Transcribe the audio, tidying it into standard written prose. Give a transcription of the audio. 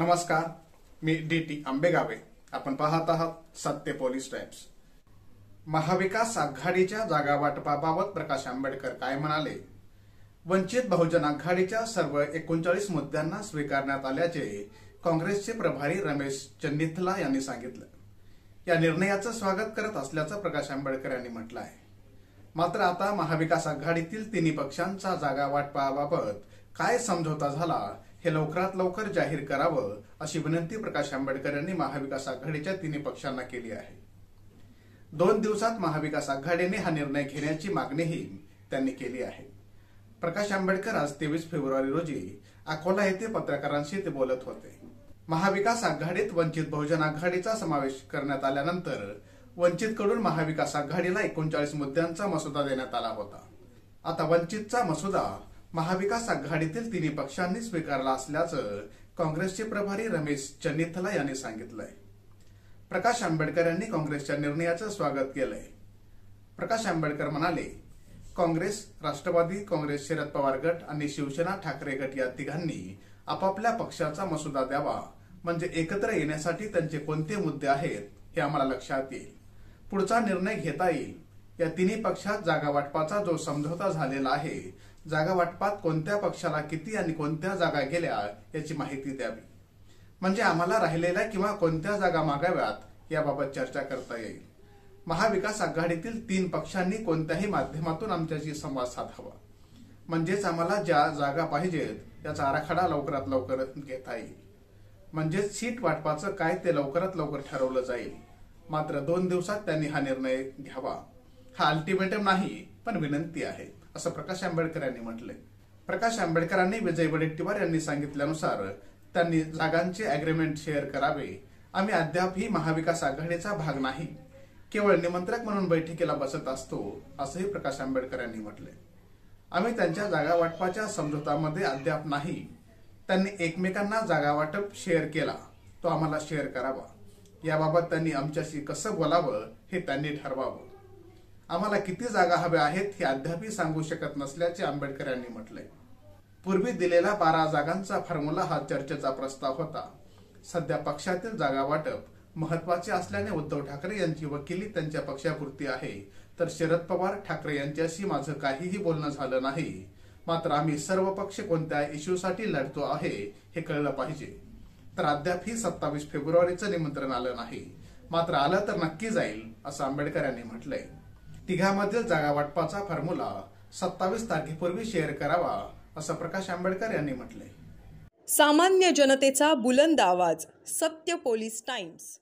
नमस्कार, मी DT आंबेगावे. आपण पाहत आहात सत्य पोलीस टाइम्स. महाविकास आघाडीच्या जागा वाटपाबाबत प्रकाश आंबेडकर काय म्हणाले? वंचित बहुजन आघाडीच्या सर्व 39 मुद्द्यांना स्वीकारण्यात आल्याचे काँग्रेसचे प्रभारी रमेश चन्नीथला यांनी सांगितलं. या निर्णयाचं स्वागत करत असल्याचं प्रकाश आंबेडकर यांनी म्हटलं आहे. मात्र आता महाविकास आघाडीतील तिन्ही पक्षांचा जागा वाटपाबाबत काय समझोता झाला हे लवकरात लवकर जाहीर करावं अशी विनंती प्रकाश आंबेडकर यांनी महाविकास आघाडीच्या तिन्ही पक्षांना केली आहे. 2 दिवसात महाविकास आघाडीने हा निर्णय घेण्याची मागणीही त्यांनी केली आहे. प्रकाश आंबेडकर आज 23 फेब्रुवारी रोजी अकोला येथे पत्रकारांशी ते बोलत होते. महाविकास आघाडीत वंचित बहुजन आघाडीचा समावेश करण्यात आल्यानंतर वंचितकडून महाविकास आघाडीला 39 मुद्द्यांचा मसुदा देण्यात आला होता. आता वंचितचा मसुदा महाविकास आघाडीतील तिन्ही पक्षांनी स्वीकारला असल्याचं काँग्रेसचे प्रभारी रमेश चन्नीथला यांनी सांगितलंय. प्रकाश आंबेडकर यांनी काँग्रेसच्या निर्णयाचं स्वागत केलंय. प्रकाश आंबेडकर म्हणाले, काँग्रेस, राष्ट्रवादी काँग्रेस, शरद पवार गट आणि शिवसेना ठाकरे गट या तिघांनी आपापल्या पक्षाचा मसुदा द्यावा, म्हणजे एकत्र येण्यासाठी त्यांचे कोणते मुद्दे आहेत हे आम्हाला लक्षात येईल. पुढचा निर्णय घेता येईल. या तिन्ही पक्षात जागा वाटपाचा जो समझोता झालेला आहे, जागा वाटपात कोणत्या पक्षाला किती आणि कोणत्या जागा गेल्या याची माहिती द्यावी, म्हणजे आम्हाला राहिलेल्या किंवा कोणत्या जागा मागाव्यात याबाबत चर्चा करता येईल. महाविकास आघाडीतील 3 पक्षांनी कोणत्याही माध्यमातून आमच्याशी संवाद साधावा, म्हणजेच आम्हाला ज्या जागा पाहिजेत त्याचा आराखडा लवकरात लवकर घेता येईल. म्हणजेच सीट वाटपाचं काय ते लवकरात लवकर ठरवलं जाईल. मात्र 2 दिवसात त्यांनी हा निर्णय घ्यावा. हा अल्टिमेटम नाही, पण विनंती आहे, असं प्रकाश आंबेडकर यांनी म्हटलंय. प्रकाश आंबेडकरांनी विजय वडेट्टीवार यांनी सांगितल्यानुसार त्यांनी जागांचे अग्रीमेंट शेअर करावे. आम्ही अद्यापही महाविकास आघाडीचा भाग नाही, केवळ निमंत्रक म्हणून बैठकीला बसत असतो, असंही प्रकाश आंबेडकर यांनी म्हटलंय. आम्ही त्यांच्या जागा वाटपाच्या समझोतामध्ये अद्याप नाही. त्यांनी एकमेकांना जागा वाटप शेअर केला, तो आम्हाला शेअर करावा. याबाबत त्यांनी आमच्याशी कसं बोलावं हे त्यांनी ठरवावं. आम्हाला किती जागा हव्या आहेत हे अद्यापही सांगू शकत नसल्याचे आंबेडकर यांनी म्हटलंय. पूर्वी दिलेला 12 जागांचा फॉर्म्युला हा चर्चेचा प्रस्ताव होता. सध्या पक्षातील जागा वाटप महत्वाचे असल्याने उद्धव ठाकरे यांची वकिली त्यांच्या पक्षापुरती आहे, तर शरद पवार ठाकरे यांच्याशी माझं काहीही बोलणं झालं नाही. मात्र आम्ही सर्व पक्ष कोणत्या इश्यूसाठी लढतो आहे हे कळलं पाहिजे. तर अद्यापही 27 फेब्रुवारीचं निमंत्रण आलं नाही, मात्र आलं तर नक्की जाईल, असं आंबेडकर यांनी म्हटलंय. तिघांमधील जागा वाटपाचा फॉर्म्युला 27 तारखेपूर्वी शेअर करावा, असं प्रकाश आंबेडकर यांनी म्हटलंय. सामान्य जनतेचा बुलंद आवाज, सत्य पोलीस टाइम्स.